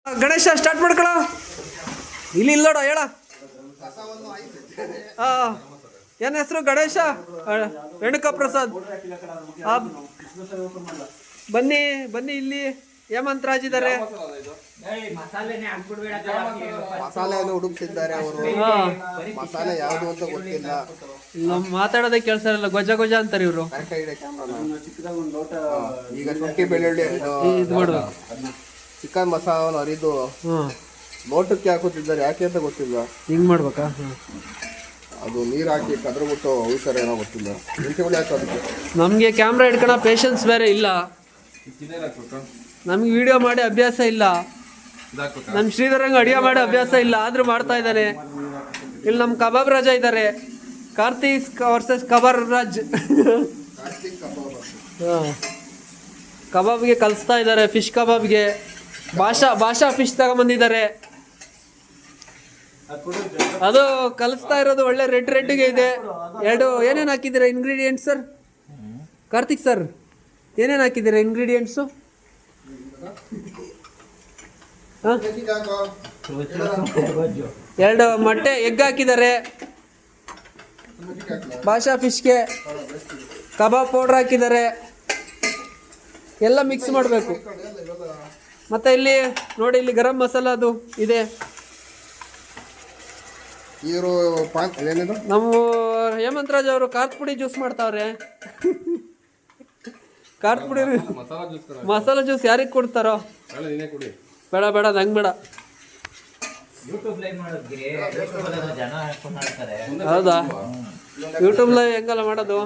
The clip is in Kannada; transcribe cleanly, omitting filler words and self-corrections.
ಗಣೇಶ ಸ್ಟಾರ್ಟ್ ಮಾಡ್ಕೊಳ. ಇಲ್ಲಿ ಇಲ್ಲೋಡ ಹೇಳ. ಏನ ಹೆಸರು? ಗಣೇಶ ರೇಣುಕಾ ಪ್ರಸಾದ್. ಬನ್ನಿ ಬನ್ನಿ, ಇಲ್ಲಿ ಹೇಮಂತ್ ರಾಜ್ ಇದ್ದಾರೆ. ಮಸಾಲೆ ಹುಡುಕ್ತಿದ್ದಾರೆ ಅವರು. ಮಸಾಲೆ ಯಾವುದು ಅಂತ ಗೊತ್ತಿಲ್ಲ. ಮಾತಾಡೋದೇ ಕೆಲಸ ಇಲ್ಲ, ಗೊಜ ಗೊಜ ಅಂತಾರೆ ಇವರು. ಈಗ ಶುಂಠಿ ಬೆಳ್ಳುಳ್ಳಿ ಇದು ಮಾಡು. ಚಿಕನ್ ಮಸಾಲವನ್ನು ಅರಿದು ಲೋಟಕ್ಕೆ ಹಾಕುತ್ತಿದ್ದಾರೆ. ಯಾಕೆ ಅಂತ ಗೊತ್ತಿಲ್ಲ. ಹಿಂಗ್ ಮಾಡ್ಬೇಕಾ? ಅದು ನೀರು ಹಾಕಿ ಕದ್ರಬಿಟ್ಟು ಉಳಿತಾರೆ ಏನೋ ಗೊತ್ತಿಲ್ಲ. ಹುಳಿ ಹಾಕಿ ಅದಕ್ಕೆ ನಮಗೆ ಕ್ಯಾಮ್ರಾ ಹಿಡ್ಕೊಳ ಪೇಷನ್ಸ್ ಬೇರೆ ಇಲ್ಲ. ನಮ್ಗೆ ವಿಡಿಯೋ ಮಾಡಿ ಅಭ್ಯಾಸ ಇಲ್ಲ. ನಮ್ಮ ಶ್ರೀಧರಂಗ ಅಡಿಗೆ ಮಾಡಿ ಅಭ್ಯಾಸ ಇಲ್ಲ, ಆದ್ರೂ ಮಾಡ್ತಾ ಇದ್ದಾನೆ. ಇಲ್ಲಿ ನಮ್ಮ ಕಬಾಬ್ ರಾಜ ಇದ್ದಾರೆ. ಕಾರ್ತಿಕ್ ವರ್ಸಸ್ ಕಬಾಬ್ ರಾಜ್. ಕಬಾಬ್ಗೆ ಕಲಿಸ್ತಾ ಇದ್ದಾರೆ, ಫಿಶ್ ಕಬಾಬ್ಗೆ. ಭಾಷಾ ಫಿಶ್ ತಗೊಂಬಂದಿದ್ದಾರೆ. ಅದು ಕಲಿಸ್ತಾ ಇರೋದು ಒಳ್ಳೆ ರೆಡ್ಗೆ ಇದೆ. ಎರಡು ಏನೇನು ಹಾಕಿದ್ದೀರಾ ಇಂಗ್ರೀಡಿಯೆಂಟ್ಸ್ ಸರ್? ಕಾರ್ತಿಕ್ ಸರ್, ಏನೇನು ಹಾಕಿದ್ದೀರಾ ಇಂಗ್ರೀಡಿಯೆಂಟ್ಸು? ಎರಡು ಮೊಟ್ಟೆ ಎಗ್ ಹಾಕಿದ್ದಾರೆ. ಭಾಷಾ ಫಿಶ್ಗೆ ಕಬಾಬ್ ಪೌಡ್ರ್ ಹಾಕಿದ್ದಾರೆ. ಎಲ್ಲ ಮಿಕ್ಸ್ ಮಾಡಬೇಕು. ಮತ್ತು ಇಲ್ಲಿ ನೋಡಿ, ಇಲ್ಲಿ ಗರಂ ಮಸಾಲ ಅದು ಇದೆ. ನಮ್ಮ ಹೇಮಂತ್ ರಾಜ್ ಅವರು ಖಾರದ ಪುಡಿ ಜ್ಯೂಸ್ ಮಾಡ್ತಾವ್ರೆ. ಖಾರದ ಪುಡಿ ಮಸಾಲ ಜ್ಯೂಸ್ ಯಾರಿಗೆ ಕೊಡ್ತಾರೋ? ಬೇಡ ಬೇಡ, ನಂಗೆ ಬೇಡ. ಹೌದಾ? ಯೂಟ್ಯೂಬ್ ಲೈವ್ ಹೆಂಗಲ್ಲ ಮಾಡೋದು?